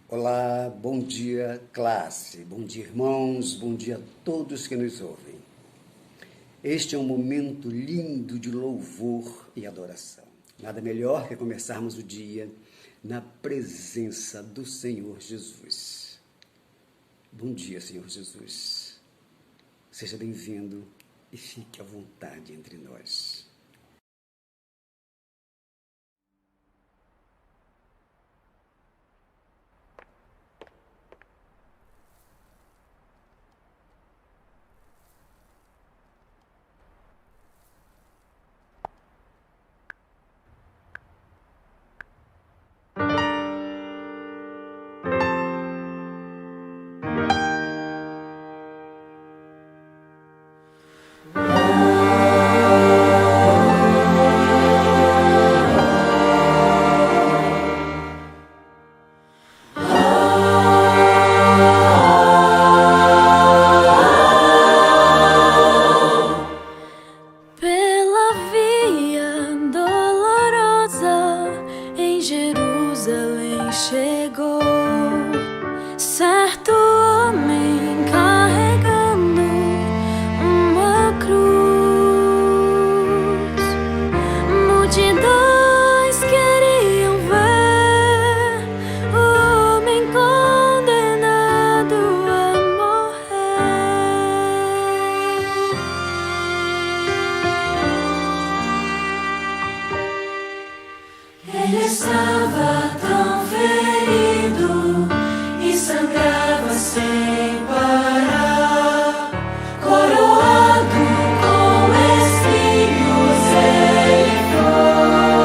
Olá, bom dia, classe, bom dia, irmãos, bom dia a todos que nos ouvem. Este é um momento lindo de louvor e adoração. Nada melhor que começarmos o dia na presença do Senhor Jesus. Bom dia, Senhor Jesus. Seja bem-vindo e fique à vontade entre nós. Chegou certo homem carregando uma cruz. Multidões queriam ver o homem condenado a morrer. Ele estava tão ferido e sangrava sem parar, coroado com espinhos ele foi.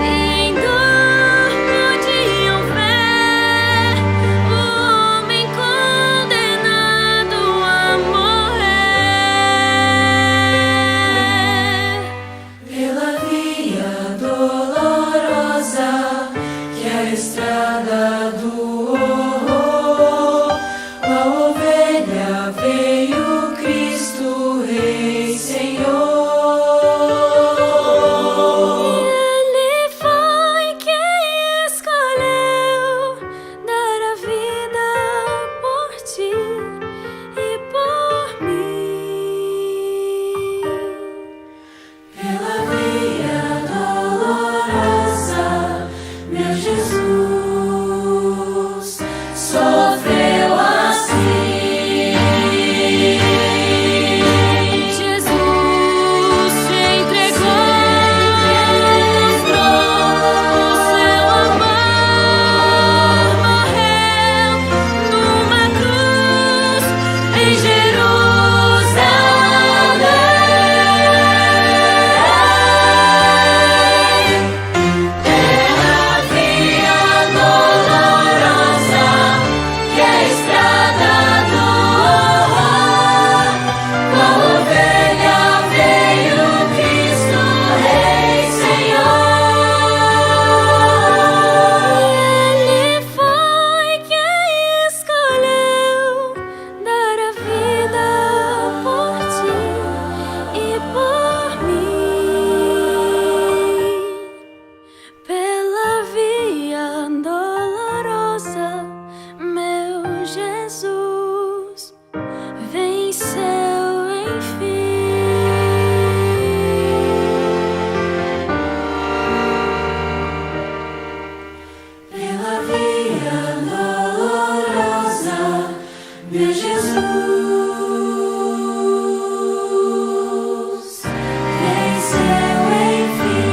E em dor podiam ver o homem condenado a morrer. Pela via dolorosa que é a estrada do horror, qual ovelha veio Cristo Rei Senhor. E Ele foi quem escolheu dar a vida por ti e por mim. Pela via dolorosa, meu Jesus sofreu assim. Jesus se entregou, mostrou o seu amor, morreu numa cruz em Jerusalém. Pela via dolorosa que é a estrada do horror, qual ovelha veio Cristo Rei Senhor. Ele foi quem escolheu dar a vida por ti e por mim. Pela via dolorosa, meu Jesus venceu enfim. Pela via dolorosa, meu Jesus venceu enfim.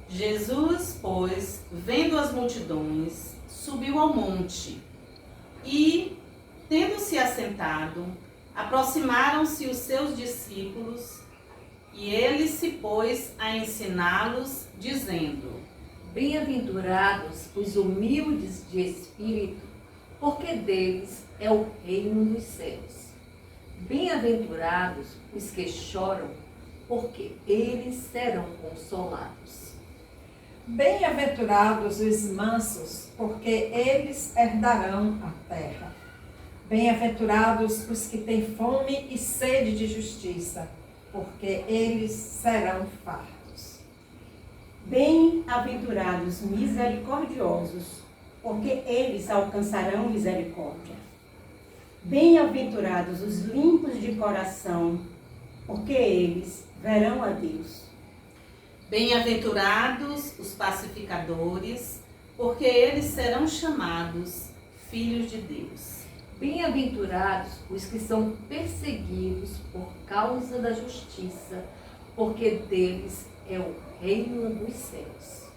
Jesus, pois, vendo as multidões, subiu ao monte e, tendo-se assentado, aproximaram-se os seus discípulos e ele se pôs a ensiná-los, dizendo: Bem-aventurados os humildes de espírito, porque deles é o reino dos céus. Bem-aventurados os que choram, porque eles serão consolados. Bem-aventurados os mansos, porque eles herdarão a terra. Bem-aventurados os que têm fome e sede de justiça, porque eles serão fartos. Bem-aventurados misericordiosos, porque eles alcançarão misericórdia. Bem-aventurados os limpos de coração, porque eles verão a Deus. Bem-aventurados os pacificadores, porque eles serão chamados filhos de Deus. Bem-aventurados os que são perseguidos por causa da justiça, porque deles é o reino dos céus.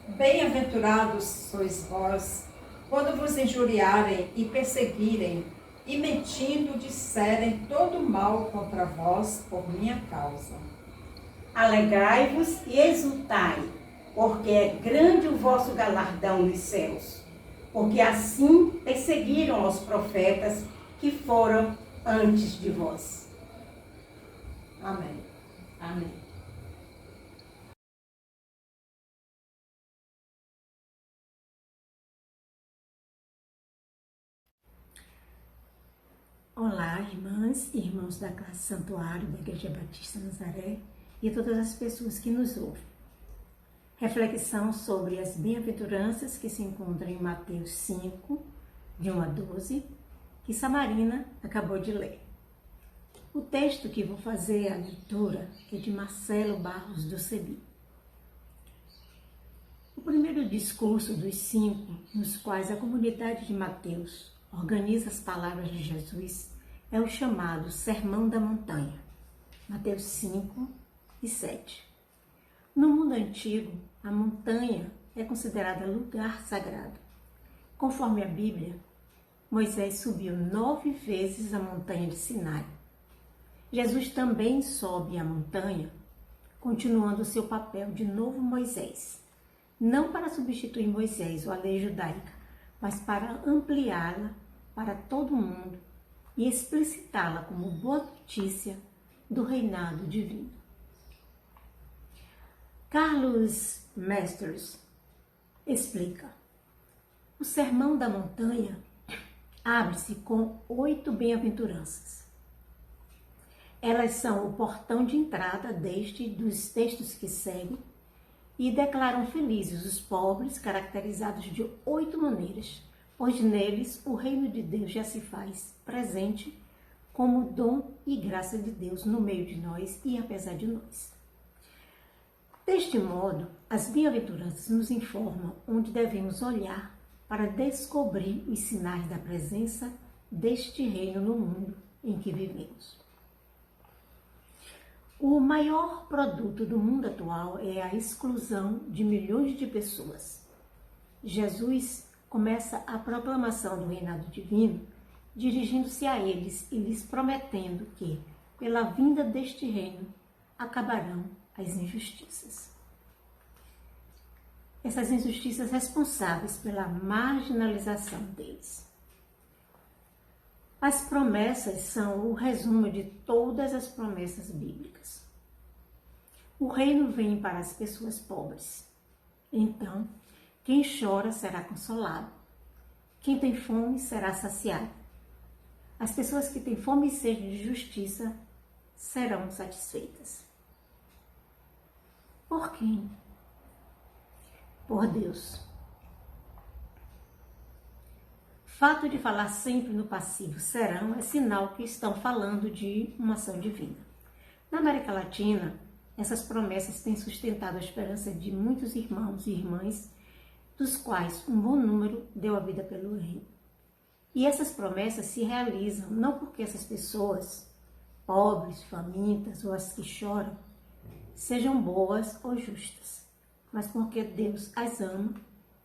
Bem-aventurados sois vós, quando vos injuriarem e perseguirem, e mentindo disserem todo mal contra vós por minha causa. Alegrai-vos e exultai, porque é grande o vosso galardão nos céus, porque assim perseguiram os profetas que foram antes de vós. Amém. Amém. Olá, irmãs e irmãos da classe Santuário da Igreja Batista Nazaré e todas as pessoas que nos ouvem. Reflexão sobre as bem-aventuranças que se encontram em Mateus 5, de 1 a 12, que Samarina acabou de ler. O texto que vou fazer a leitura é de Marcelo Barros do Cebi. O primeiro discurso dos 5, nos quais a comunidade de Mateus organiza as palavras de Jesus, é o chamado Sermão da Montanha, Mateus 5 e 7. No mundo antigo, a montanha é considerada lugar sagrado. Conforme a Bíblia, Moisés subiu 9 vezes a montanha de Sinai. Jesus também sobe a montanha, continuando seu papel de novo Moisés, não para substituir Moisés ou a lei judaica, mas para ampliá-la para todo mundo e explicitá-la como boa notícia do reinado divino. Carlos Masters explica: o Sermão da Montanha abre-se com 8 bem-aventuranças. Elas são o portão de entrada dos textos que seguem e declaram felizes os pobres, caracterizados de 8 maneiras, pois neles o reino de Deus já se faz presente como dom e graça de Deus no meio de nós e apesar de nós. Deste modo, as bem-aventuranças nos informam onde devemos olhar para descobrir os sinais da presença deste reino no mundo em que vivemos. O maior produto do mundo atual é a exclusão de milhões de pessoas. Jesus começa a proclamação do reinado divino, dirigindo-se a eles e lhes prometendo que, pela vinda deste reino, acabarão as injustiças. Essas injustiças responsáveis pela marginalização deles. As promessas são o resumo de todas as promessas bíblicas. O reino vem para as pessoas pobres. Então, quem chora será consolado. Quem tem fome será saciado. As pessoas que têm fome e sede de justiça serão satisfeitas. Por quem? Por Deus. Fato de falar sempre no passivo serão é sinal que estão falando de uma ação divina. Na América Latina, essas promessas têm sustentado a esperança de muitos irmãos e irmãs, dos quais um bom número deu a vida pelo reino. E essas promessas se realizam não porque essas pessoas, pobres, famintas ou as que choram, sejam boas ou justas, mas porque Deus as ama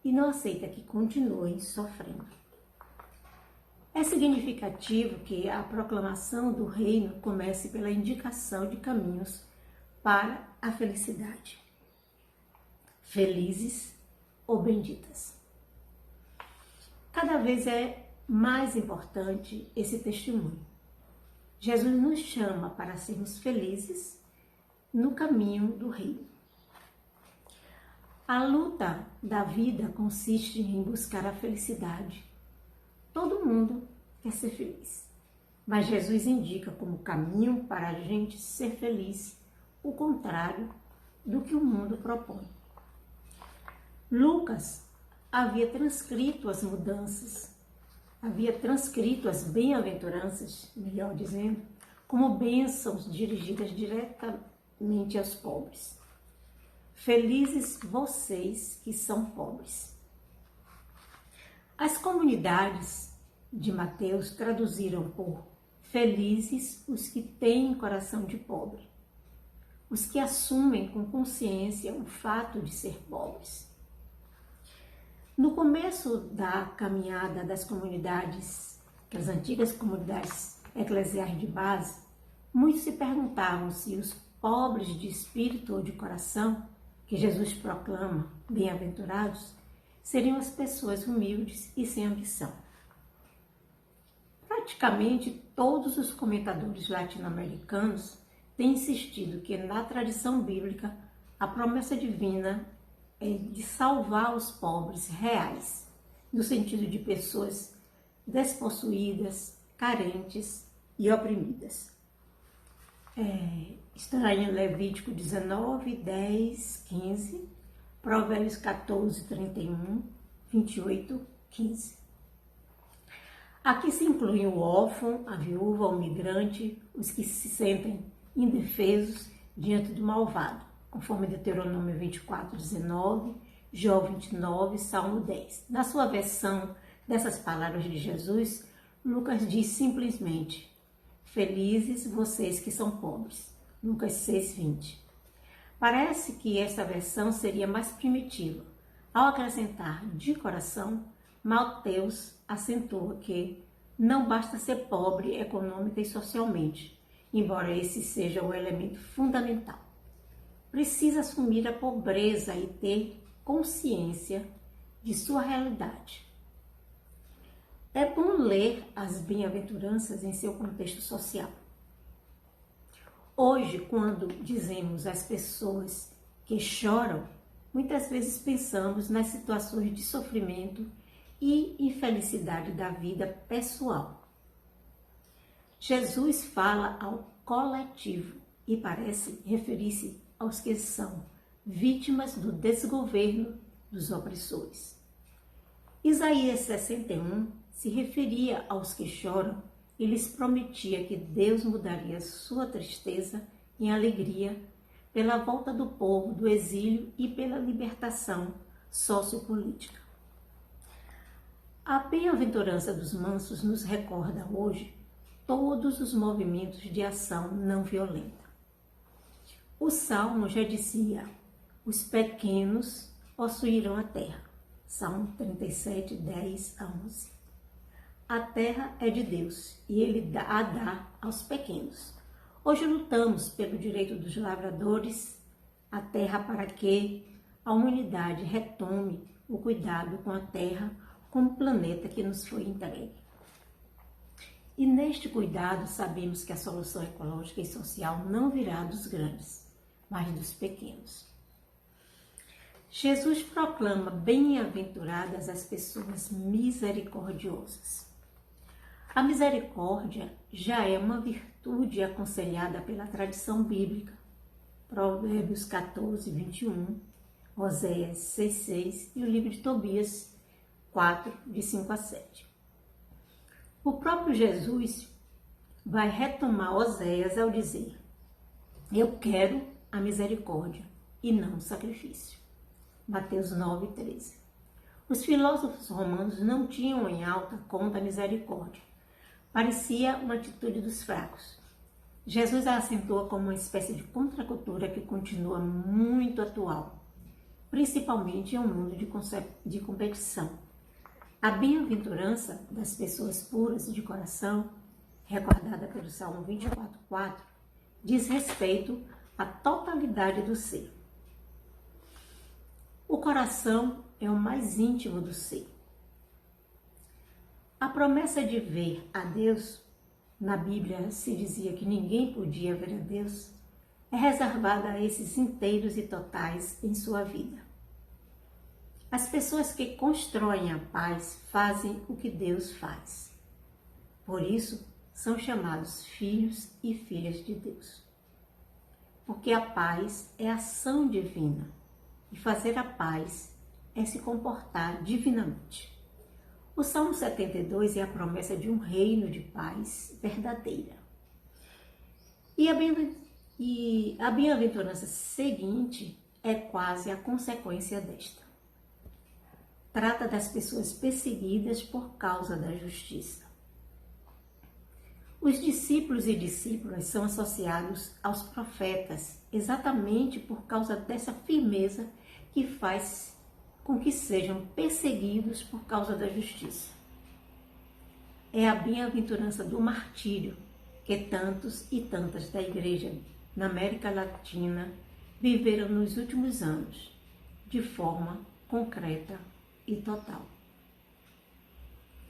e não aceita que continuem sofrendo. É significativo que a proclamação do reino comece pela indicação de caminhos para a felicidade. felizes ou benditas. Cada vez é mais importante esse testemunho. Jesus nos chama para sermos felizes no caminho do reino. A luta da vida consiste em buscar a felicidade. Todo mundo quer ser feliz, mas Jesus indica como caminho para a gente ser feliz o contrário do que o mundo propõe. Lucas havia transcrito as mudanças, havia transcrito as bem-aventuranças, melhor dizendo, como bênçãos dirigidas diretamente aos pobres. Felizes vocês que são pobres. As comunidades de Mateus traduziram por felizes os que têm coração de pobre, os que assumem com consciência o fato de ser pobres. No começo da caminhada das comunidades, das antigas comunidades eclesiais de base, muitos se perguntavam se os pobres de espírito ou de coração, que Jesus proclama bem-aventurados, seriam as pessoas humildes e sem ambição. Praticamente todos os comentadores latino-americanos têm insistido que na tradição bíblica a promessa divina é de salvar os pobres reais, no sentido de pessoas despossuídas, carentes e oprimidas. Está em Levítico 19, 10, 15, Provérbios 14, 31, 28, 15. Aqui se incluem o órfão, a viúva, o migrante, os que se sentem indefesos diante do malvado, conforme Deuteronômio 24, 19, Jó 29, Salmo 10. Na sua versão dessas palavras de Jesus, Lucas diz simplesmente: felizes vocês que são pobres. Lucas 6, 20. Parece que essa versão seria mais primitiva. Ao acrescentar de coração, Mateus acentua que não basta ser pobre econômica e socialmente, embora esse seja o elemento fundamental. Precisa assumir a pobreza e ter consciência de sua realidade. É bom ler as bem-aventuranças em seu contexto social. Hoje, quando dizemos às pessoas que choram, muitas vezes pensamos nas situações de sofrimento e infelicidade da vida pessoal. Jesus fala ao coletivo e parece referir-se aos que são vítimas do desgoverno dos opressores. Isaías 61 se referia aos que choram e lhes prometia que Deus mudaria sua tristeza em alegria pela volta do povo do exílio e pela libertação sociopolítica. A bem-aventurança dos mansos nos recorda hoje todos os movimentos de ação não violenta. O Salmo já dizia: os pequenos possuirão a terra. Salmo 37, 10 a 11. A terra é de Deus e Ele a dá aos pequenos. Hoje lutamos pelo direito dos lavradores à terra para que a humanidade retome o cuidado com a terra como planeta que nos foi entregue. E neste cuidado sabemos que a solução ecológica e social não virá dos grandes, mas dos pequenos. Jesus proclama bem-aventuradas as pessoas misericordiosas. A misericórdia já é uma virtude aconselhada pela tradição bíblica. Provérbios 14, 21, Oséias 6, 6 e o livro de Tobias 4, de 5 a 7. O próprio Jesus vai retomar Oséias ao dizer: eu quero a misericórdia e não o sacrifício. Mateus 9, 13. Os filósofos romanos não tinham em alta conta a misericórdia. Parecia uma atitude dos fracos. Jesus a acentua como uma espécie de contracultura que continua muito atual, principalmente em um mundo de competição. A bem-aventurança das pessoas puras de coração, recordada pelo Salmo 24, 4, diz respeito à totalidade do ser. O coração é o mais íntimo do ser. A promessa de ver a Deus, na Bíblia se dizia que ninguém podia ver a Deus, é reservada a esses inteiros e totais em sua vida. As pessoas que constroem a paz fazem o que Deus faz. Por isso, são chamados filhos e filhas de Deus. Porque a paz é ação divina e fazer a paz é se comportar divinamente. O Salmo 72 é a promessa de um reino de paz verdadeira. E a bem-aventurança seguinte é quase a consequência desta. Trata das pessoas perseguidas por causa da justiça. Os discípulos e discípulas são associados aos profetas exatamente por causa dessa firmeza que faz com que sejam perseguidos por causa da justiça. É a bem-aventurança do martírio que tantos e tantas da Igreja na América Latina viveram nos últimos anos, de forma concreta e total.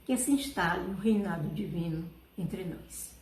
Que se instale o reinado divino entre nós.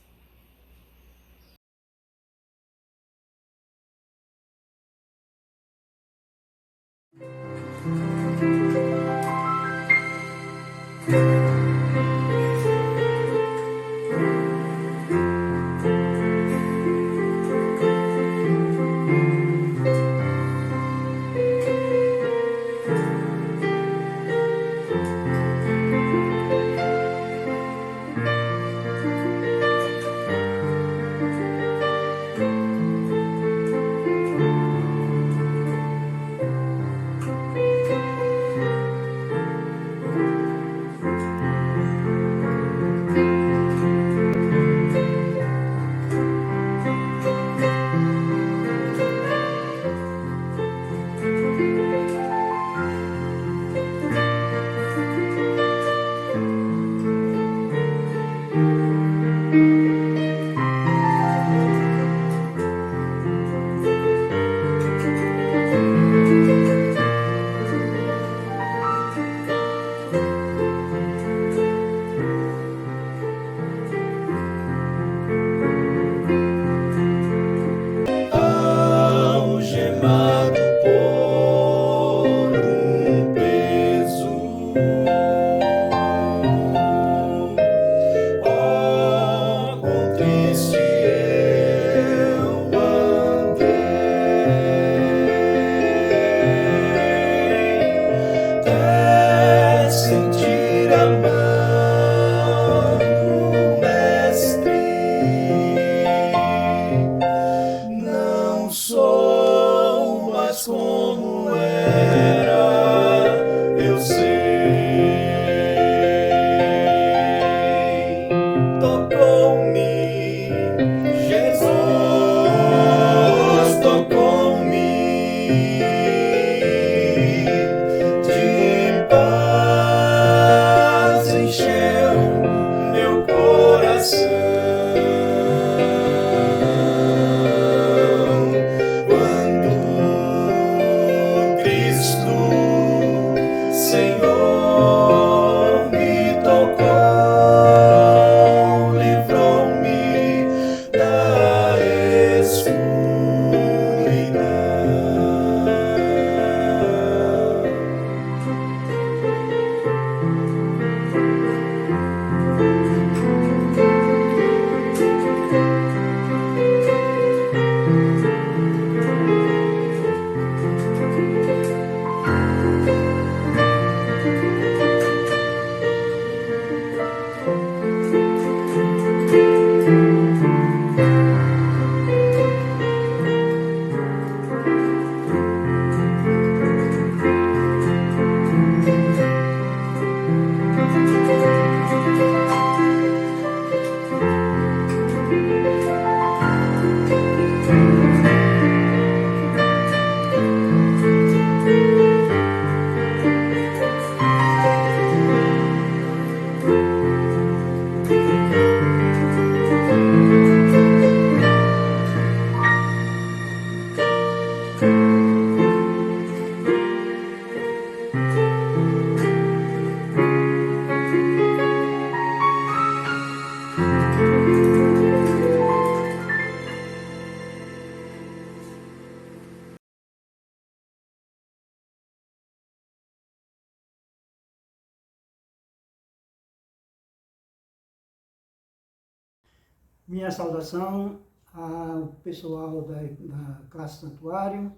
Minha saudação ao pessoal da classe Santuário,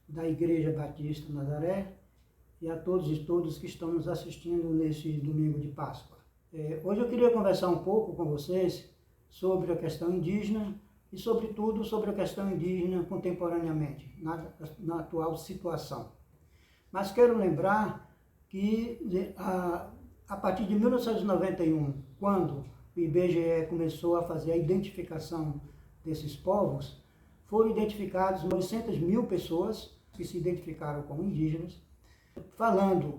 da Igreja Batista Nazaré e a todos e todas que estão nos assistindo nesse domingo de Páscoa. Hoje eu queria conversar um pouco com vocês sobre a questão indígena e, sobretudo, sobre a questão indígena contemporaneamente, na atual situação. Mas quero lembrar que a partir de 1991, quando o IBGE começou a fazer a identificação desses povos, foram identificados 900 mil pessoas que se identificaram como indígenas, falando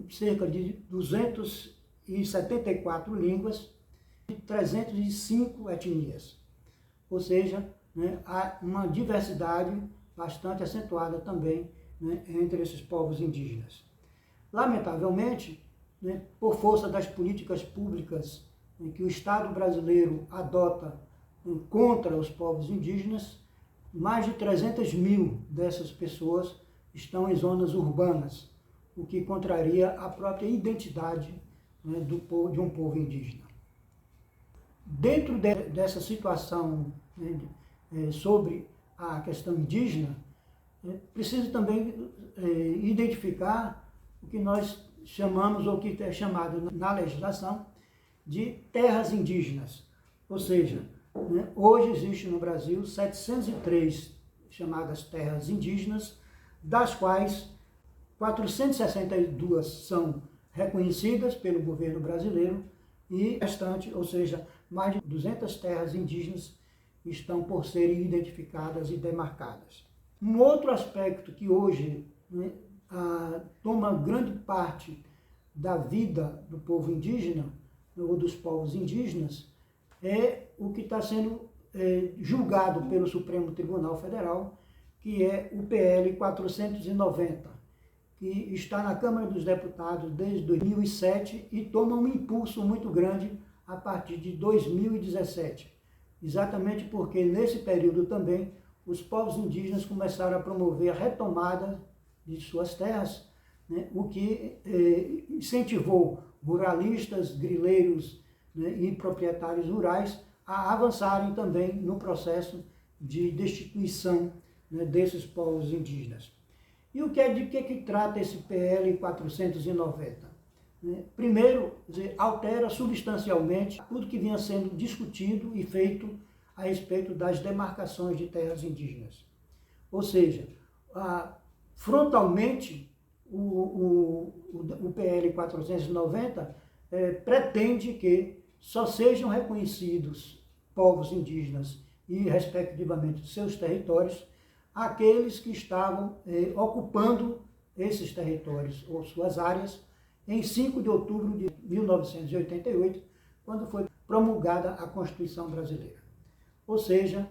cerca de 274 línguas e 305 etnias. Ou seja, há uma diversidade bastante acentuada também entre esses povos indígenas. Lamentavelmente, por força das políticas públicas que o Estado brasileiro adota contra os povos indígenas, mais de 300 mil dessas pessoas estão em zonas urbanas, o que contraria a própria identidade de um povo indígena. Dentro dessa situação sobre a questão indígena, preciso também identificar o que nós chamamos, ou que é chamado na legislação, de terras indígenas. Ou seja, hoje existe no Brasil 703 chamadas terras indígenas, das quais 462 são reconhecidas pelo governo brasileiro e o restante, ou seja, mais de 200 terras indígenas estão por serem identificadas e demarcadas. Um outro aspecto que hoje toma grande parte da vida do povo indígena, ou dos povos indígenas, é o que está sendo julgado pelo Supremo Tribunal Federal, que é o PL 490, que está na Câmara dos Deputados desde 2007 e toma um impulso muito grande a partir de 2017. Exatamente porque nesse período também os povos indígenas começaram a promover a retomada de suas terras, o que incentivou ruralistas, grileiros e proprietários rurais a avançarem também no processo de destituição desses povos indígenas. E de que trata esse PL 490? Primeiro, altera substancialmente tudo que vinha sendo discutido e feito a respeito das demarcações de terras indígenas. Ou seja, frontalmente, o PL 490 pretende que só sejam reconhecidos povos indígenas e, respectivamente, seus territórios, aqueles que estavam ocupando esses territórios ou suas áreas em 5 de outubro de 1988, quando foi promulgada a Constituição Brasileira. Ou seja,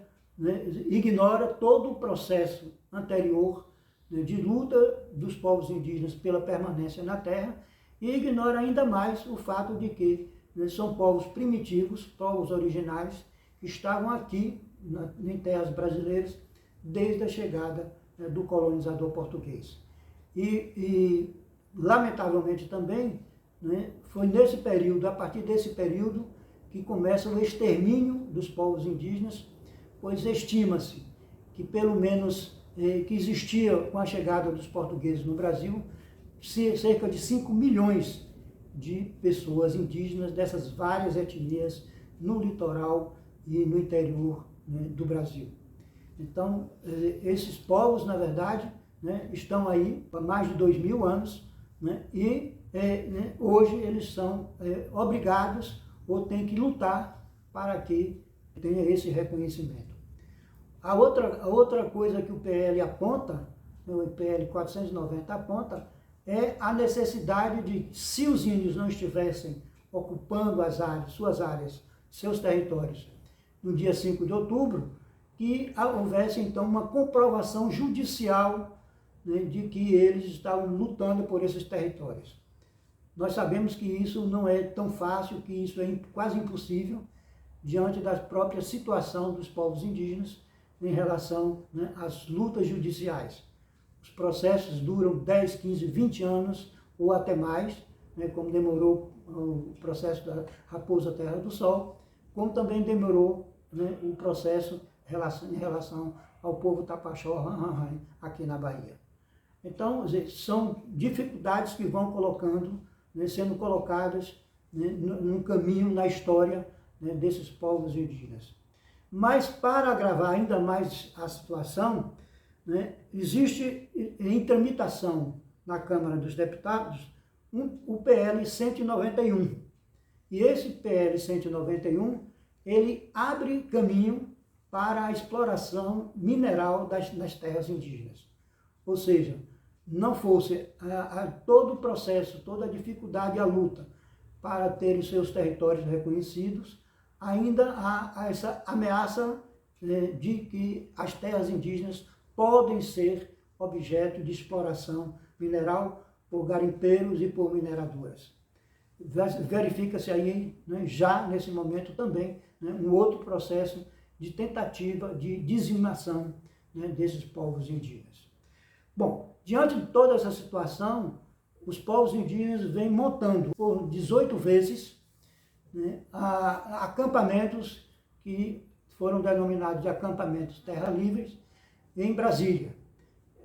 ignora todo o processo anterior de luta dos povos indígenas pela permanência na terra e ignora ainda mais o fato de que são povos primitivos, povos originários, que estavam aqui em terras brasileiras desde a chegada do colonizador português. E lamentavelmente também, foi nesse período, a partir desse período, que começa o extermínio dos povos indígenas, pois estima-se que pelo menos que existia com a chegada dos portugueses no Brasil, cerca de 5 milhões de pessoas indígenas dessas várias etnias no litoral e no interior do Brasil. Então, esses povos, na verdade, estão aí há mais de 2000 anos, e hoje eles são obrigados ou têm que lutar para que tenha esse reconhecimento. A outra coisa que o PL aponta, o PL 490 aponta, é a necessidade de, se os índios não estivessem ocupando as áreas, suas áreas, seus territórios, no dia 5 de outubro, que houvesse então uma comprovação judicial de que eles estavam lutando por esses territórios. Nós sabemos que isso não é tão fácil, que isso é quase impossível diante da própria situação dos povos indígenas em relação às lutas judiciais. Os processos duram 10, 15, 20 anos ou até mais, como demorou o processo da Raposa Terra do Sol, como também demorou né, o processo em relação ao povo Tapachó aqui na Bahia. Então, são dificuldades que vão colocando, né, sendo colocadas, né, no caminho, na história, né, desses povos indígenas. Mas, para agravar ainda mais a situação, né, existe em tramitação na Câmara dos Deputados o PL 191. E esse PL 191, ele abre caminho para a exploração mineral nas terras indígenas. Ou seja, não fosse todo o processo, toda a dificuldade e a luta para ter os seus territórios reconhecidos, ainda há essa ameaça de que as terras indígenas podem ser objeto de exploração mineral por garimpeiros e por mineradoras. Verifica-se aí, né, já nesse momento também, né, um outro processo de tentativa de dizimação, né, desses povos indígenas. Bom, diante de toda essa situação, os povos indígenas vêm montando por 18 vezes, né, acampamentos que foram denominados de acampamentos terra livres em Brasília.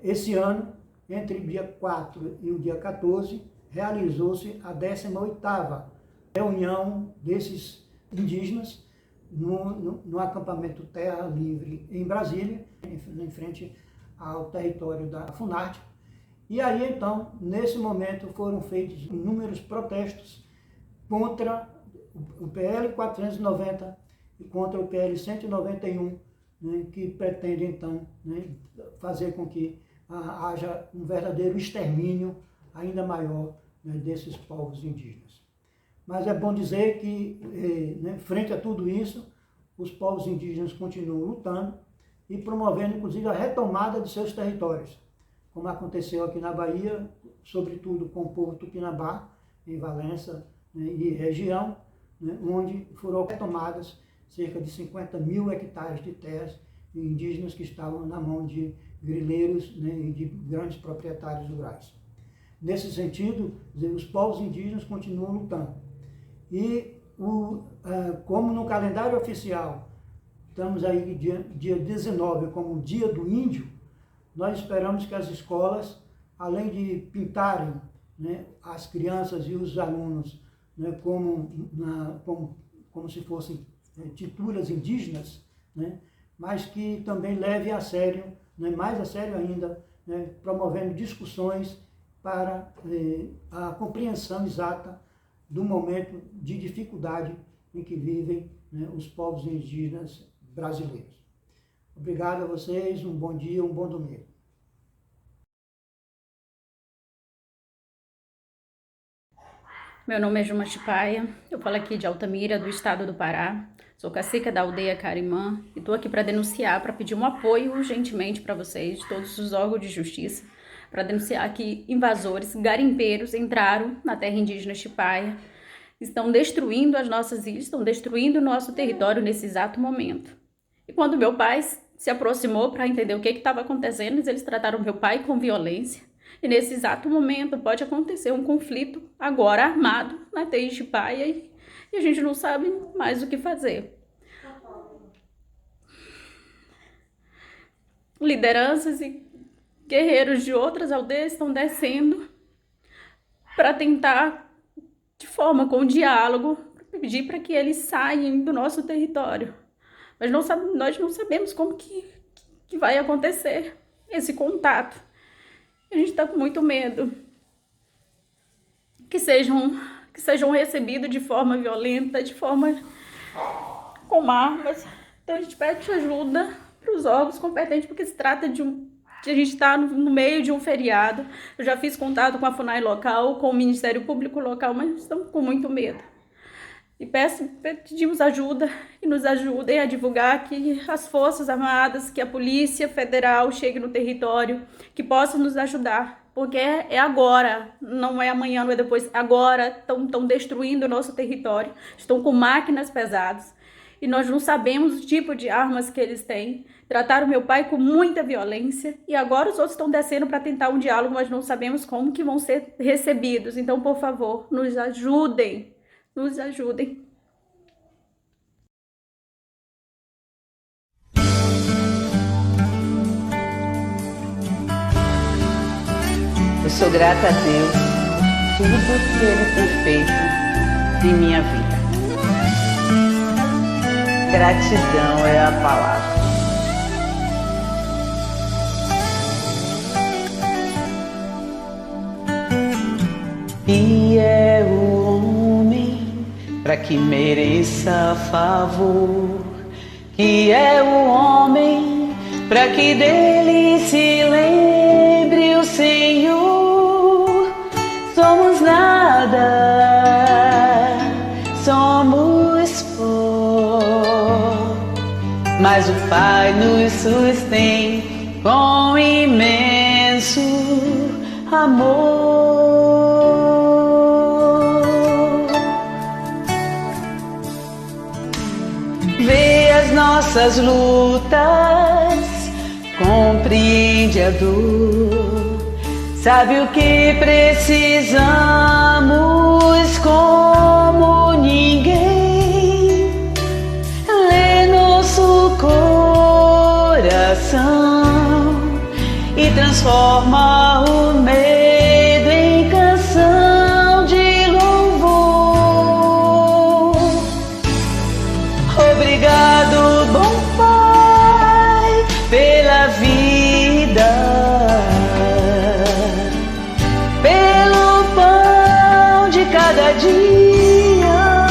Esse ano, entre o dia 4 e o dia 14, realizou-se a 18ª reunião desses indígenas no acampamento Terra Livre em Brasília, em frente ao território da Funarte. E aí, então, nesse momento, foram feitos inúmeros protestos contra o PL 490 e contra o PL 191, né, que pretende, então, né, fazer com que haja um verdadeiro extermínio ainda maior, né, desses povos indígenas. Mas é bom dizer que, né, frente a tudo isso, os povos indígenas continuam lutando e promovendo, inclusive, a retomada de seus territórios, como aconteceu aqui na Bahia, sobretudo com o povo Tupinambá, em Valença, né, e região, né, onde foram retomadas cerca de 50.000 hectares de terras indígenas que estavam na mão de grileiros, né, e de grandes proprietários rurais. Nesse sentido, os povos indígenas continuam lutando. E, como no calendário oficial, estamos aí dia 19 como Dia do Índio, nós esperamos que as escolas, além de pintarem, né, as crianças e os alunos, né, como se fossem tinturas indígenas, né, mas que também leve a sério, né, mais a sério ainda, né, promovendo discussões para a compreensão exata do momento de dificuldade em que vivem, né, os povos indígenas brasileiros. Obrigado a vocês, um bom dia, um bom domingo. Meu nome é Juma Chipaia, eu falo aqui de Altamira, do estado do Pará. Sou cacica da aldeia Carimã e estou aqui para denunciar, para pedir um apoio urgentemente para vocês, de todos os órgãos de justiça, para denunciar que invasores, garimpeiros, entraram na terra indígena Chipaia, estão destruindo as nossas ilhas, estão destruindo o nosso território nesse exato momento. E quando meu pai se aproximou para entender o que estava acontecendo, eles trataram meu pai com violência. E nesse exato momento pode acontecer um conflito agora armado na terra de Chipaia e a gente não sabe mais o que fazer. Lideranças e guerreiros de outras aldeias estão descendo para tentar, de forma com diálogo, pedir para que eles saiam do nosso território. Mas nós não sabemos como que vai acontecer esse contato. A gente está com muito medo que sejam recebidos de forma violenta, de forma com armas. Então a gente pede ajuda para os órgãos competentes, porque se trata de a gente está no meio de um feriado. Eu já fiz contato com a FUNAI local, com o Ministério Público local, mas estamos com muito medo. E pedimos ajuda e nos ajudem a divulgar que as Forças Armadas, que a Polícia Federal chegue no território, que possam nos ajudar, porque é agora, não é amanhã, não é depois, agora estão destruindo o nosso território, estão com máquinas pesadas e nós não sabemos o tipo de armas que eles têm. Trataram meu pai com muita violência e agora os outros estão descendo para tentar um diálogo, mas não sabemos como que vão ser recebidos. Então, por favor, nos ajudem. Nos ajudem. sou grata a Deus por tudo que Ele tem feito em minha vida. Gratidão é a palavra. E é o homem para que mereça favor, que é o homem para que dele se lembre o Senhor. Somos nada, somos pó, mas o Pai nos sustém com imenso amor. Vê as nossas lutas, compreende a dor, sabe o que precisamos como ninguém. Lê nosso coração e transforma o medo em canção de louvor. Obrigado, bom Pai, pela vida, pelo pão de cada dia,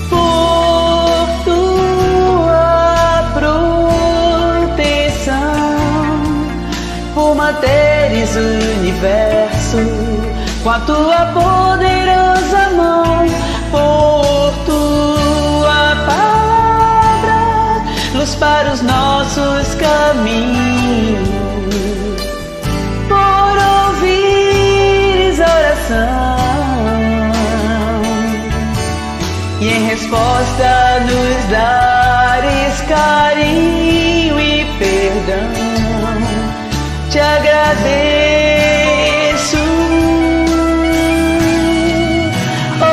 por tua proteção, por manteres o universo com a tua poderosa mão, por tua palavra, luz para os nossos caminhos, por ouvires a oração e em resposta nos dares carinho e perdão. Te agradeço.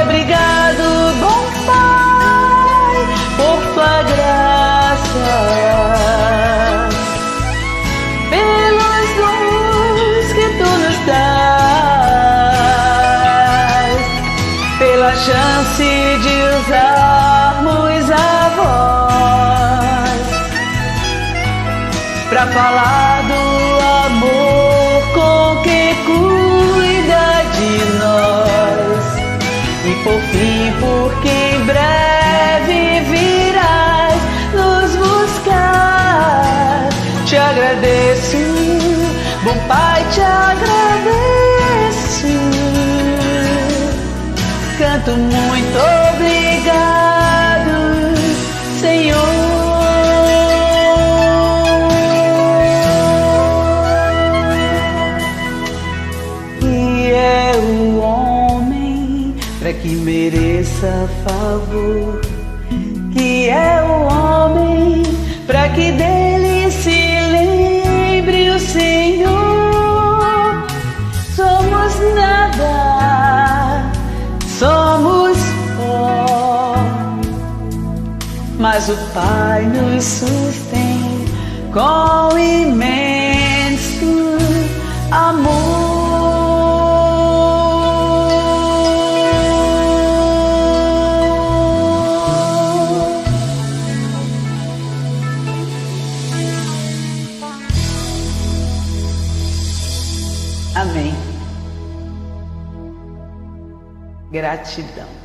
Obrigado, bom Pai, por tua graça, pelos dons que tu nos dás, pela chance de usarmos a voz pra falar do amor com que cuida de nós. E por fim, porque em breve virás nos buscar. Te agradeço, bom Pai, te agradeço. Canto muito obrigado, Senhor. Para que mereça favor, que é o homem para que dele se lembre o Senhor. Somos nada, somos pó, mas o Pai nos sustém com imenso amor. Amém. Gratidão.